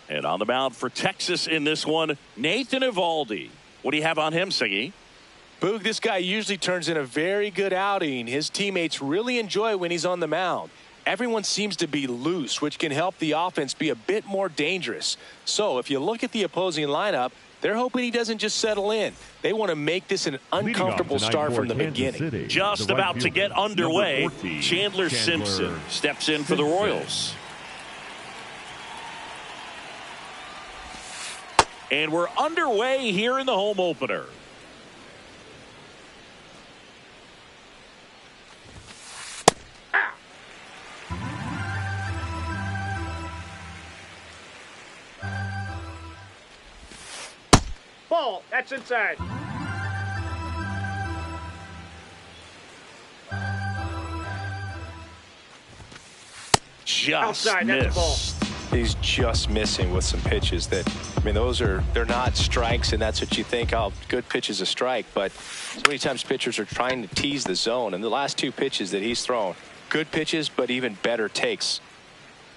And on the mound for Texas in this one, Nathan Eovaldi. What do you have on him, Siggy? Boog, this guy usually turns in a very good outing. His teammates really enjoy when he's on the mound. Everyone seems to be loose, which can help the offense be a bit more dangerous. So if you look at the opposing lineup, they're hoping he doesn't just settle in. They want to make this an uncomfortable start from the beginning. City, just about to get underway. 14, Chandler Simpson steps in for the Royals. And we're underway here in the home opener. Ball, that's inside. Just outside, missed. that's a ball. He's just missing with some pitches that, I mean, they're not strikes, and that's what you think, oh, good pitch is a strike. But so many times pitchers are trying to tease the zone, and the last two pitches that he's thrown, good pitches, but even better takes.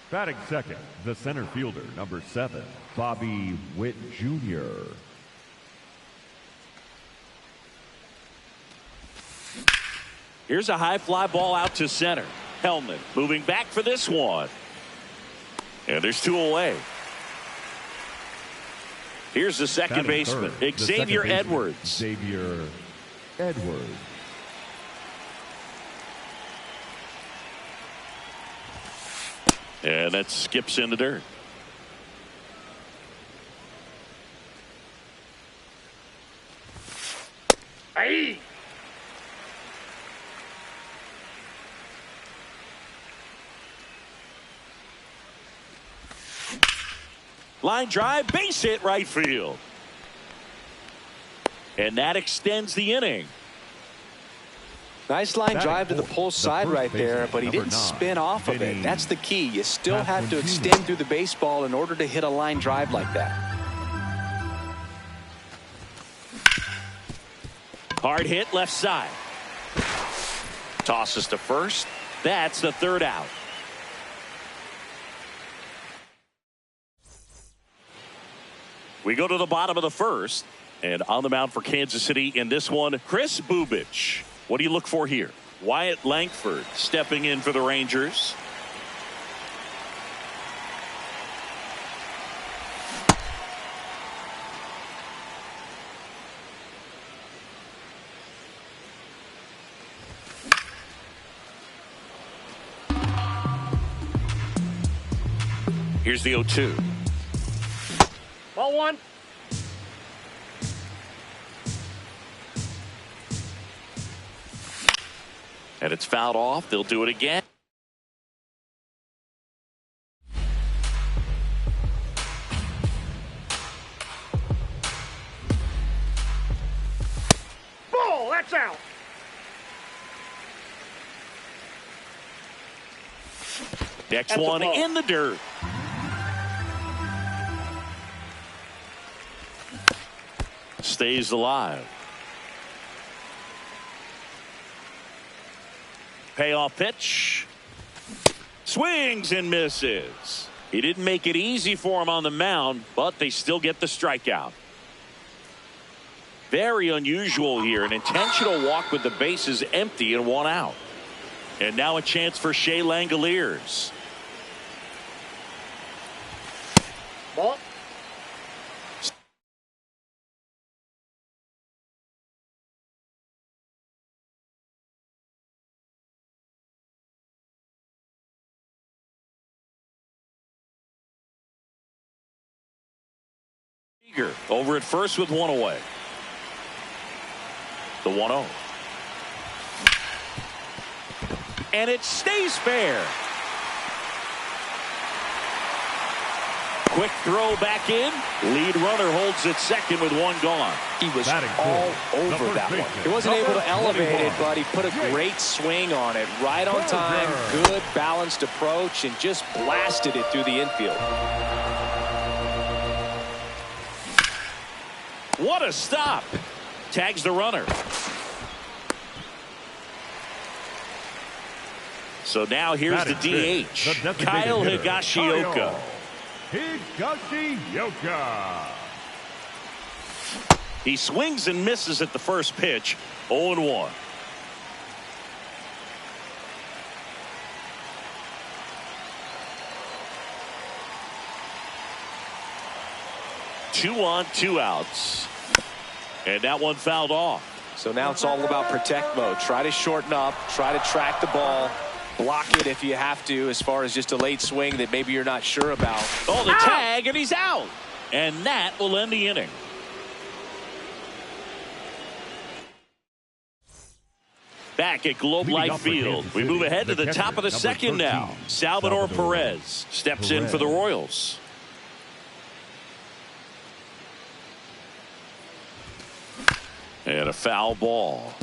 Batting second, the center fielder, number 7, Bobby Witt Jr. Here's a high fly ball out to center. Hellman moving back for this one. And there's 2 away. Here's the second baseman, Xavier Edwards. Xavier Edwards. And that skips in the dirt. Aye. Line drive, base hit right field. And that extends the inning. Nice line drive to the pull side right there, but he didn't spin off of it. That's the key. You still have to extend through the baseball in order to hit a line drive like that. Hard hit left side. Tosses to first. That's the 3rd out. We go to the bottom of the 1st. And on the mound for Kansas City in this one, Chris Bubich. What do you look for here? Wyatt Langford stepping in for the Rangers. Here's the 0-2. Ball 1. And it's fouled off. They'll do it again. Ball, that's out. Next one in the dirt. Stays alive. Payoff pitch. Swings and misses. He didn't make it easy for him on the mound, but they still get the strikeout. Very unusual here. An intentional walk with the bases empty and 1 out. And now a chance for Shea Langoliers. Ball. Over at first with 1 away. The 1-0. And it stays fair. Quick throw back in. Lead runner holds at second with 1 gone. He was all over that one. He wasn't able to elevate it, but he put a great swing on it. Right on time, good balanced approach, and just blasted it through the infield. What a stop. Tags the runner. So now here's the DH, Kyle Higashioka. Higashioka. He swings and misses at the first pitch. 0-1. Two on, 2 outs. And that one fouled off. So now it's all about protect mode. Try to shorten up, try to track the ball, block it if you have to, as far as just a late swing that maybe you're not sure about. Oh, the tag, and he's out. And that will end the inning. Back at Globe Life Field, we move ahead to the top of the second now. Salvador Perez steps in for the Royals. And a foul ball.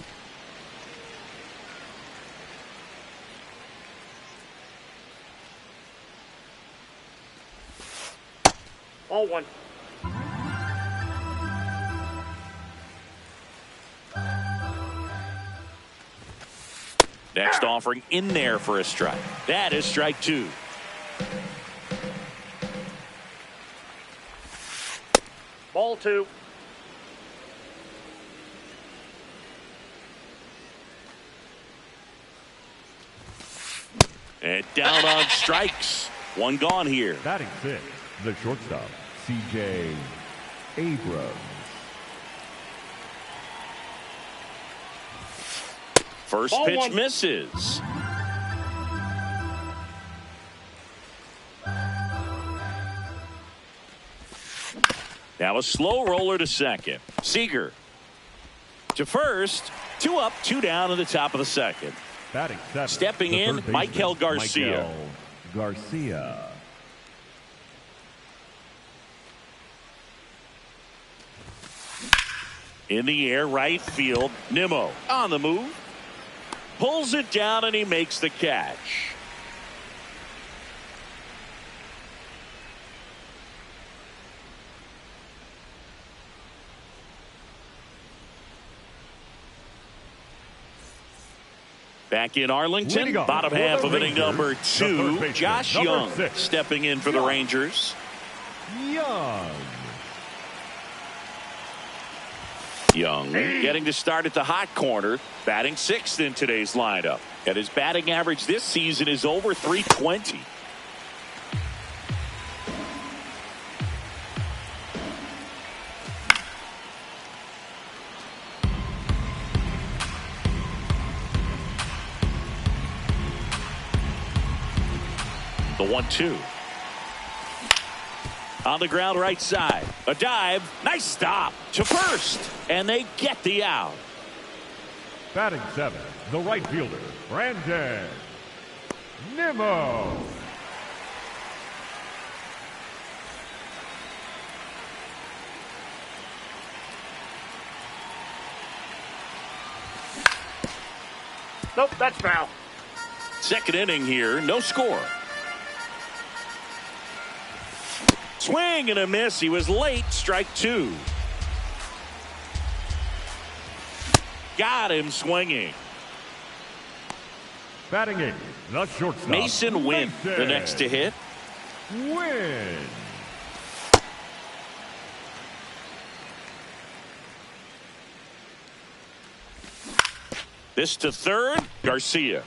Ball 1. Next offering in there for a strike. That is strike 2. Ball 2. And down on strikes. One gone here. Batting 6, the shortstop, C.J. Abrams. First Ball pitch 1. misses. Now a slow roller to second. Seager to first. 2 up, 2 down in the top of the second. Batting 7, Stepping the in, third baseman, Michael Garcia. Michael Garcia. In the air, right field. Nimmo on the move. Pulls it down and he makes the catch. Back in Arlington, bottom half of inning number 2. Josh Young stepping in for the Rangers. Young getting to start at the hot corner, batting 6th in today's lineup. And his batting average this season is over .320. The 1-2. On the ground right side. A dive. Nice stop to first. And they get the out. Batting 7, the right fielder, Brandon Nimmo. Nope, that's foul. Second inning here. No score. Swing and a miss. He was late. Strike 2. Got him swinging. Batting 8, the shortstop, Mason Wynn, the next to hit. Wynn. This to third. Garcia.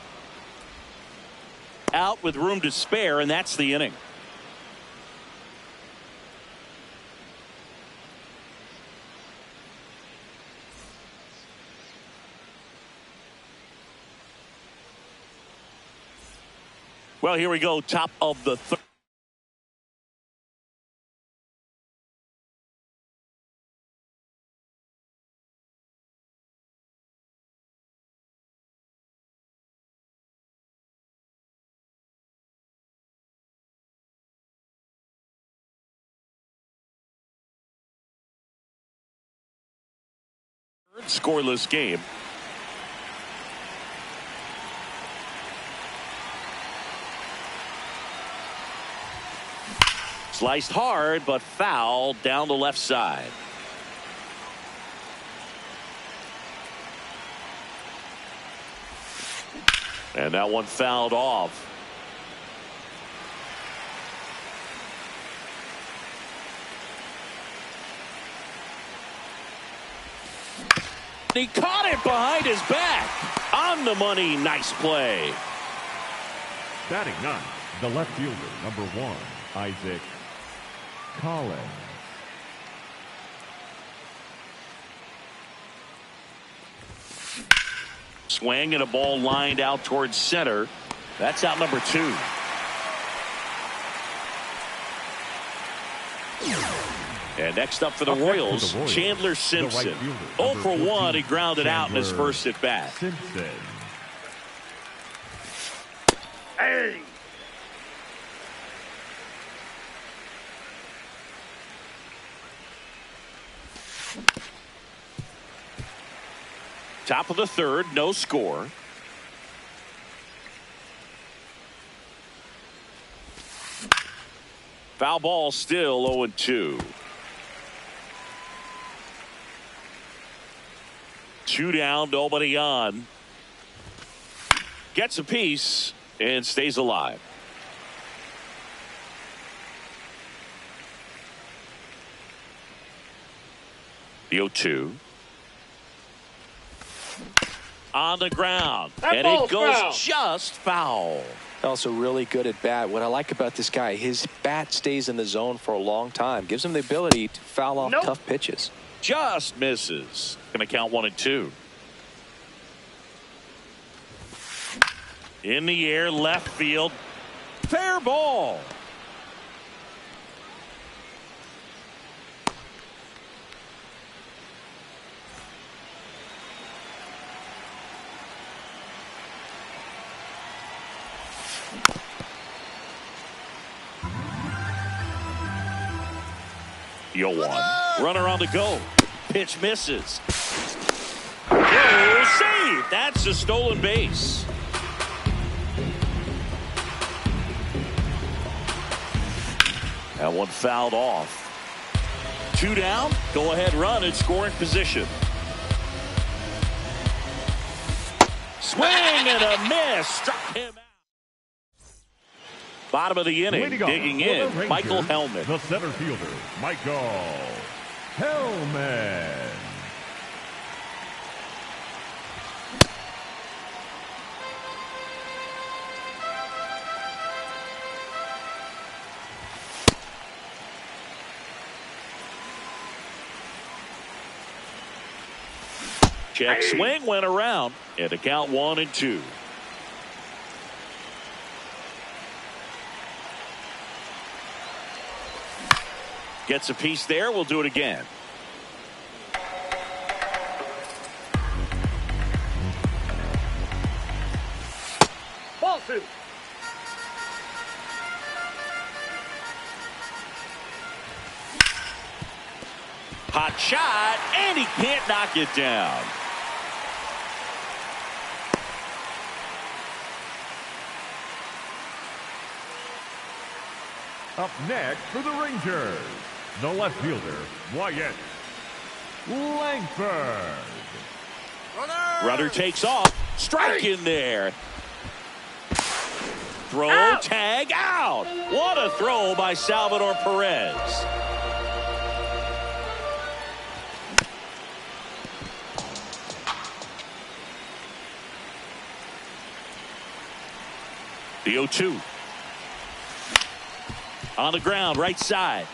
Out with room to spare, and that's the inning. Well, here we go. Top of the third. Scoreless game. Sliced hard, but foul down the left side. And that one fouled off. He caught it behind his back. On the money. Nice play. Batting ninth, the left fielder, number 1, Isaac Collins. Swing and a ball lined out towards center. That's out number 2. And next up for the Royals, Chandler Simpson. 0 for 1. He grounded out in his first at bat. Simpson. Hey! Top of the third, no score. Foul ball, still 0-2. 2 down, nobody on. Gets a piece and stays alive. The 0-2. On the ground. And it goes foul. just foul. Also really good at bat. What I like about this guy, his bat stays in the zone for a long time. Gives him the ability to foul off tough pitches. Just misses. Going to count 1-2. In the air, left field. Fair ball. Yo, 1. Runner on the go. Pitch misses. Oh, save. That's a stolen base. That one fouled off. 2 down. Go ahead run in scoring position. Swing and a miss. Struck him out. Bottom of the inning, digging in, Rangers, Michael Hellman. The center fielder, Michael Hellman. Check swing went around, and the count 1-2. Gets a piece there. We'll do it again. Ball 2. Hot shot, and he can't knock it down. Up next for the Rangers, the left fielder, Wyatt Langford. Runner takes off. Strike in there. Throw, out. tag, out. What a throw by Salvador Perez. The 0-2. On the ground, right side.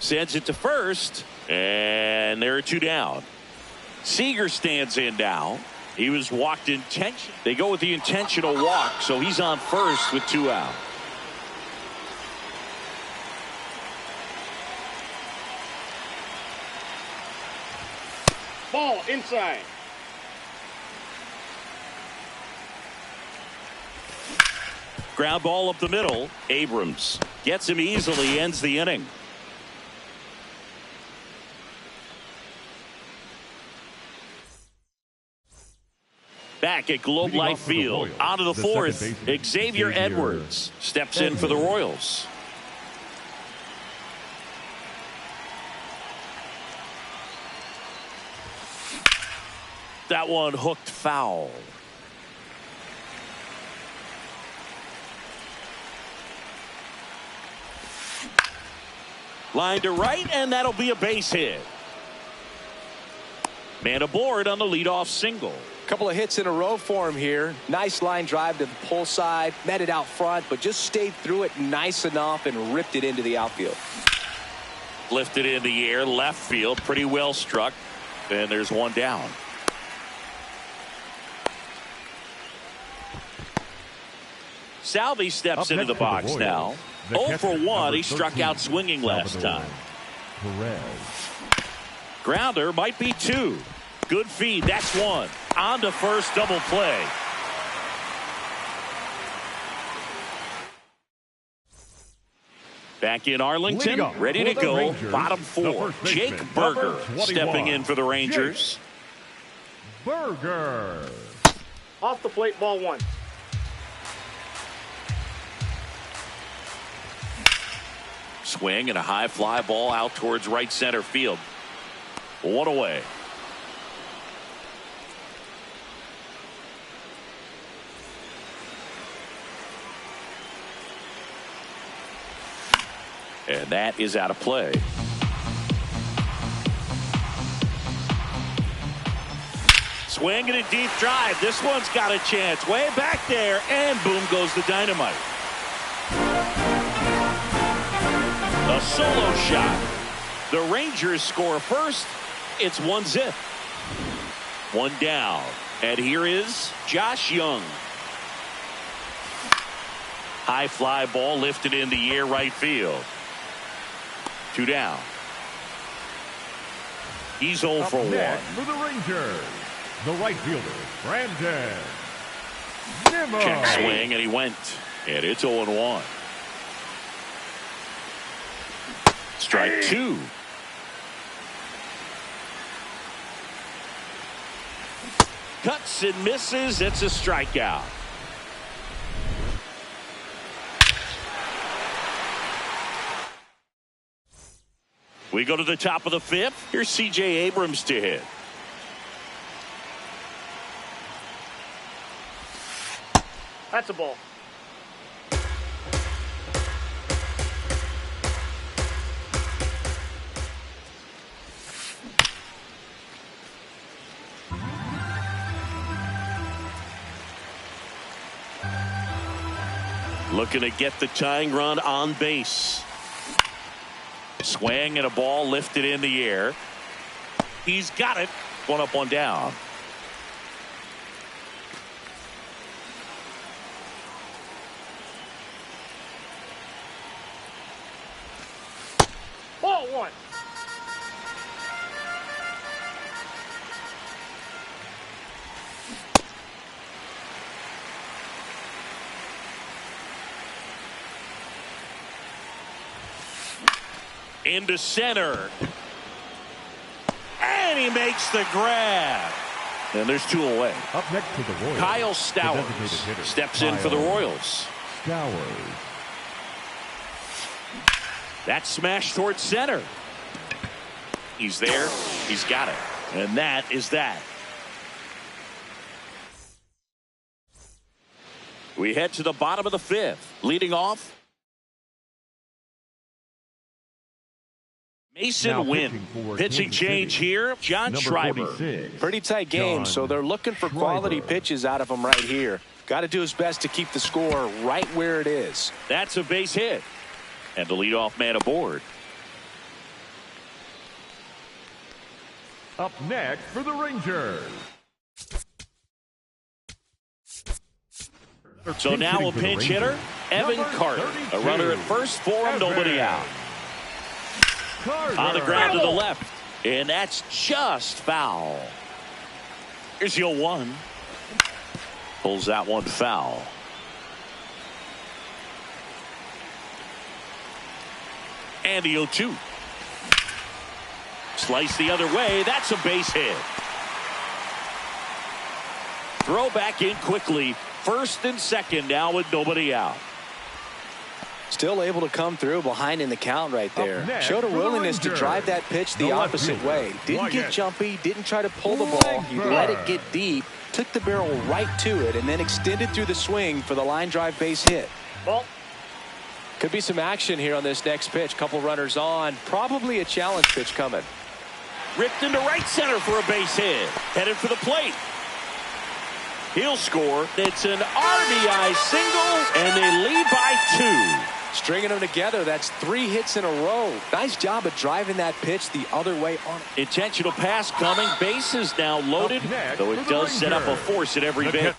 Sends it to first, and there are 2 down. Seager stands in now. He was walked intentional. They go with the intentional walk, so he's on first with 2 out. Ball inside. Ground ball up the middle. Abrams gets him easily, ends the inning. Back at Globe Life Field, onto the 4th, Xavier Edwards steps in for the Royals. That one hooked foul. Line to right, and that'll be a base hit. Man aboard on the leadoff single. Couple of hits in a row for him here. Nice line drive to the pull side, met it out front, but just stayed through it nice enough and ripped it into the outfield. Lifted in the air, left field, pretty well struck. And there's one down. Salvi steps into the box now. 0 for 1. He struck out swinging last time. Grounder might be 2. Good feed. That's 1. On to first, double play. Back in Arlington, ready to go. Rangers, Bottom 4. Jake Berger stepping in for the Rangers. Berger. Off the plate, ball 1. Swing and a high fly ball out towards right center field. 1 away. And that is out of play. Swing and a deep drive. This one's got a chance. Way back there. And boom goes the dynamite. A solo shot. The Rangers score first. It's 1-0. 1 down. And here is Josh Young. High fly ball lifted in the air right field. 2 down. He's 0 for 1. For the Rangers, the right fielder, Brandon Nimmo. Check swing and he went. And it's 0-1. Strike 2. Cuts and misses. It's a strikeout. We go to the top of the 5th. Here's C.J. Abrams to hit. That's a ball. Looking to get the tying run on base. Swing and a ball lifted in the air. He's got it. 1 up, 1 down. Ball 1. Into center. And he makes the grab. And there's 2 away. Up next to the Royals, Kyle the Stowers designated hitter, steps in for the Royals. Stowers. That smash towards center. He's there. He's got it. And that is that. We head to the bottom of the 5th. Leading off, Mason Wynn. Pitching change here, John Schreiber. Pretty tight game, so they're looking for quality pitches out of him right here. Got to do his best to keep the score right where it is. That's a base hit. And the leadoff man aboard. Up next for the Rangers. So now a pinch hitter, Evan Carter. A runner at first for him, nobody out. On the ground to the left. And that's just foul. Here's the 0-1. Pulls that one foul. And the 0-2. Slice the other way. That's a base hit. Throw back in quickly. First and second now with nobody out. Still able to come through behind in the count right there. Showed a willingness to drive that pitch the opposite way. Didn't get jumpy, didn't try to pull the ball. He let it get deep, took the barrel right to it, and then extended through the swing for the line drive base hit. Ball. Could be some action here on this next pitch. Couple runners on. Probably a challenge pitch coming. Ripped into right center for a base hit. Headed for the plate. He'll score. It's an RBI single, and they lead by 2. Stringing them together, that's 3 hits in a row. Nice job of driving that pitch the other way on. Intentional pass coming. Bases now loaded, though it does set up a force at every base.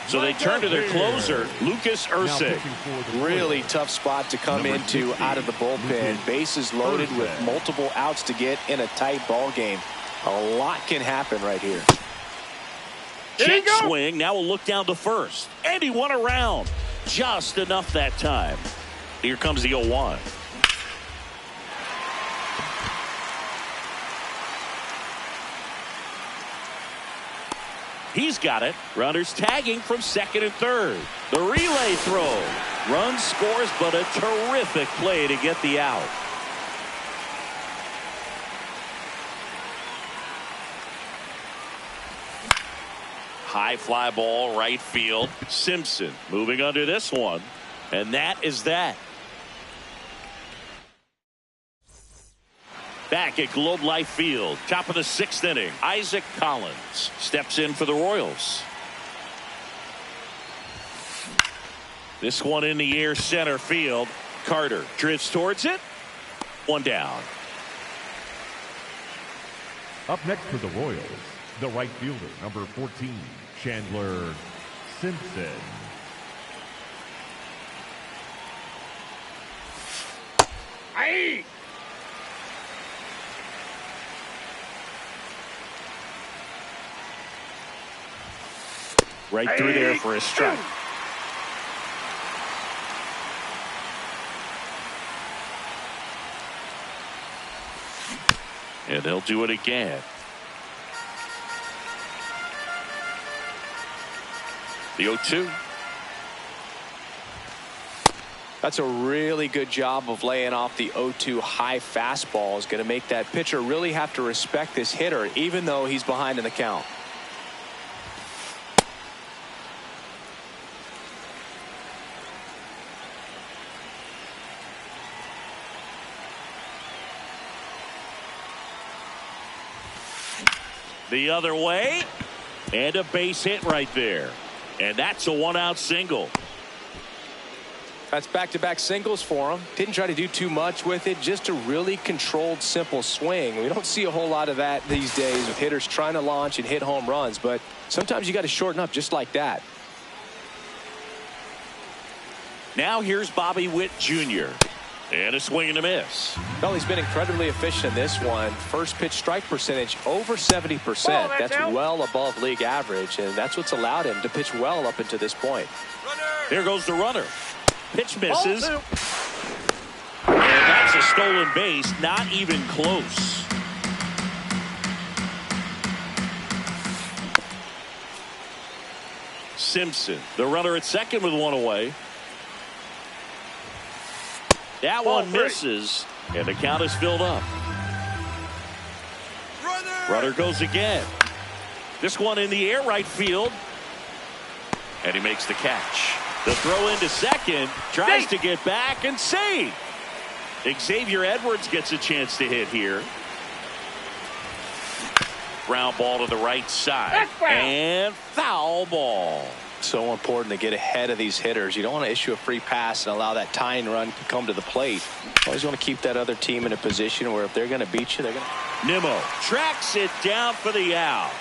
So they turn to their closer, Lucas Erceg. Really tough spot to come into out of the bullpen. Bases loaded with multiple outs to get in a tight ball game. A lot can happen right here. Check swing. Now we'll look down to first. And he won around. Just enough that time. Here comes the 0-1. He's got it. Runners tagging from second and third. The relay throw. Run scores, but a terrific play to get the out. High fly ball, right field. Simpson moving under this one. And that is that. Back at Globe Life Field, top of the 6th inning, Isaac Collins steps in for the Royals. This one in the air, center field. Carter drifts towards it. One down. Up next for the Royals, the right fielder, number 14, Chandler Simpson. Aye. Right through there for a strike. And they'll do it again. The 0-2. That's a really good job of laying off the 0-2 high fastball. Is going to make that pitcher really have to respect this hitter, even though he's behind in the count. The other way, and a base hit right there, and that's a 1-out single. That's back-to-back singles for him. Didn't try to do too much with it, just a really controlled, simple swing. We don't see a whole lot of that these days with hitters trying to launch and hit home runs, but sometimes you got to shorten up just like that. Now here's Bobby Witt Jr. And a swing and a miss. Well, he's been incredibly efficient in this one. First pitch strike percentage over 70%. That's well above league average, and that's what's allowed him to pitch well up until this point. There goes the runner. Pitch misses. And that's a stolen base. Not even close. Simpson, the runner at second with one away. That one misses, and the count is filled up. Runner goes again. This one in the air, right field. And he makes the catch. The throw into second, tries to get back and save. Xavier Edwards gets a chance to hit here. Ground ball to the right side. And foul ball. So important to get ahead of these hitters. You don't want to issue a free pass and allow that tying run to come to the plate. Always want to keep that other team in a position where if they're going to beat you, they're going to. Nimmo tracks it down for the out.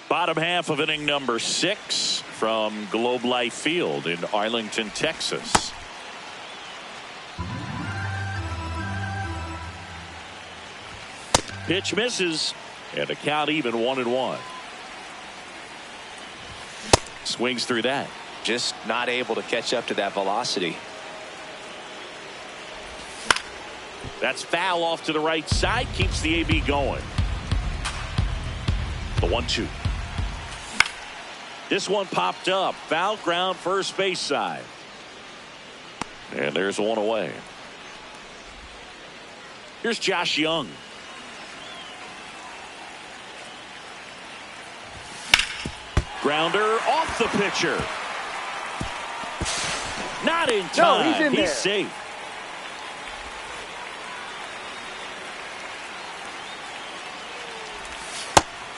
Bottom half of inning number 6 from Globe Life Field in Arlington, Texas. Pitch misses. And a count even 1-1. Swings through that. Just not able to catch up to that velocity. That's foul off to the right side. Keeps the AB going. The 1-2. This one popped up. Foul ground first base side. And there's one away. Here's Josh Young. Grounder off the pitcher. Not in time. No, he's in there. Safe.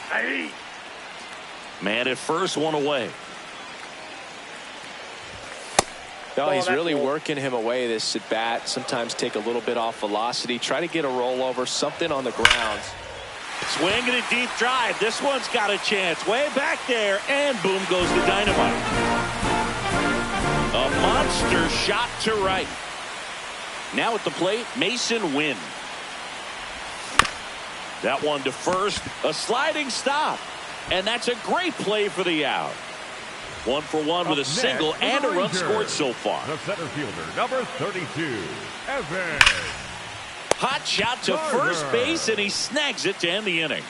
Aye. Man at first, one away. No, he's that's really cool. working him away, this at bat. Sometimes take a little bit off velocity. Try to get a rollover, something on the ground. Swinging a deep drive. This one's got a chance. Way back there. And boom goes the dynamite. A monster shot to right. Now at the plate, Mason Wynn. That one to first. A sliding stop. And that's a great play for the out. 1 for 1 with a single and a run scored so far. The center fielder, number 32, Evan. Hot shot to first base, and he snags it to end the inning.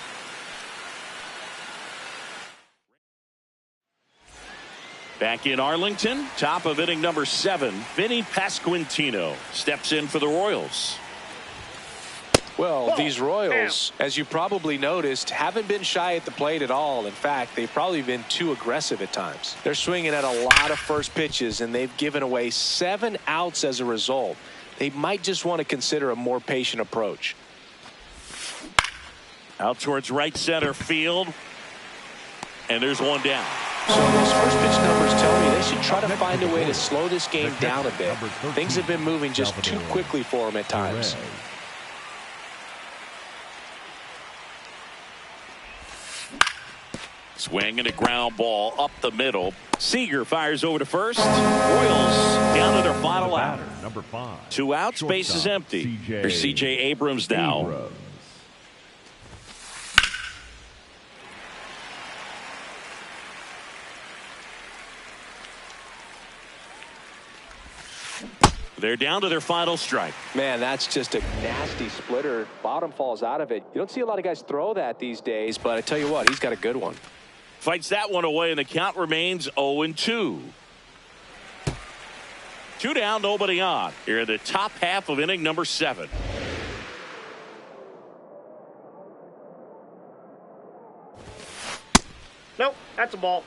Back in Arlington, top of inning number 7, Vinny Pasquantino steps in for the Royals. Well, these Royals, as you probably noticed, haven't been shy at the plate at all. In fact, they've probably been too aggressive at times. They're swinging at a lot of first pitches, and they've given away 7 outs as a result. They might just want to consider a more patient approach. Out towards right center field. And there's one down. So those first pitch numbers tell me they should try to find a way to slow this game down a bit. Things have been moving just too quickly for them at times. Swinging a ground ball up the middle. Seager fires over to first. Royals down to their final out. Number 5. 2 outs, base is empty. Here's C.J. Abrams now. They're down to their final strike. Man, that's just a nasty splitter. Bottom falls out of it. You don't see a lot of guys throw that these days, but I tell you what, he's got a good one. Fights that one away, and the count remains 0-2. 2 down, nobody on. Here in the top half of inning number 7. Nope, that's a ball.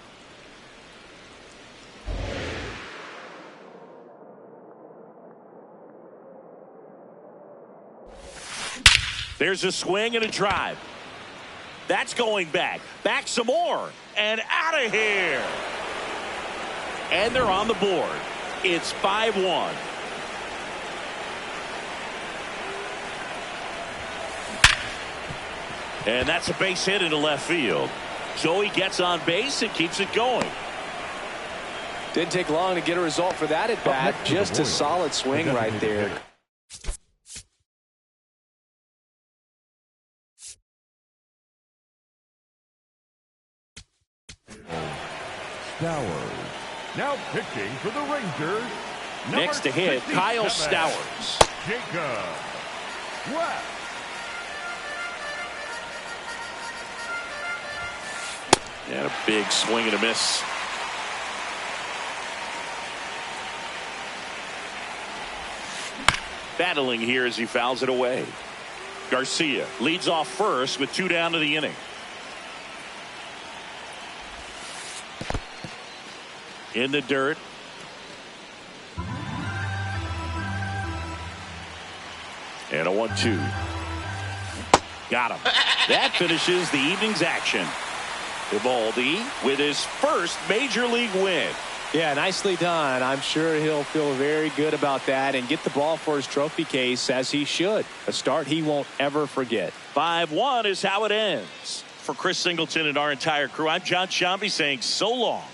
There's a swing and a drive. That's going back. Back some more. And out of here. And they're on the board. It's 5-1. And that's a base hit into left field. So he gets on base and keeps it going. Didn't take long to get a result for that at bat. Just a solid swing right there. Stowers. Now pitching for the Rangers. Next to hit, Kyle Stowers. Jacob West. And a big swing and a miss. Battling here as he fouls it away. Garcia leads off first with 2 down to the inning. In the dirt. And a 1-2. Got him. That finishes the evening's action. Eovaldi with his first major league win. Yeah, nicely done. I'm sure he'll feel very good about that and get the ball for his trophy case, as he should. A start he won't ever forget. 5-1 is how it ends. For Chris Singleton and our entire crew, I'm John Shambi saying so long.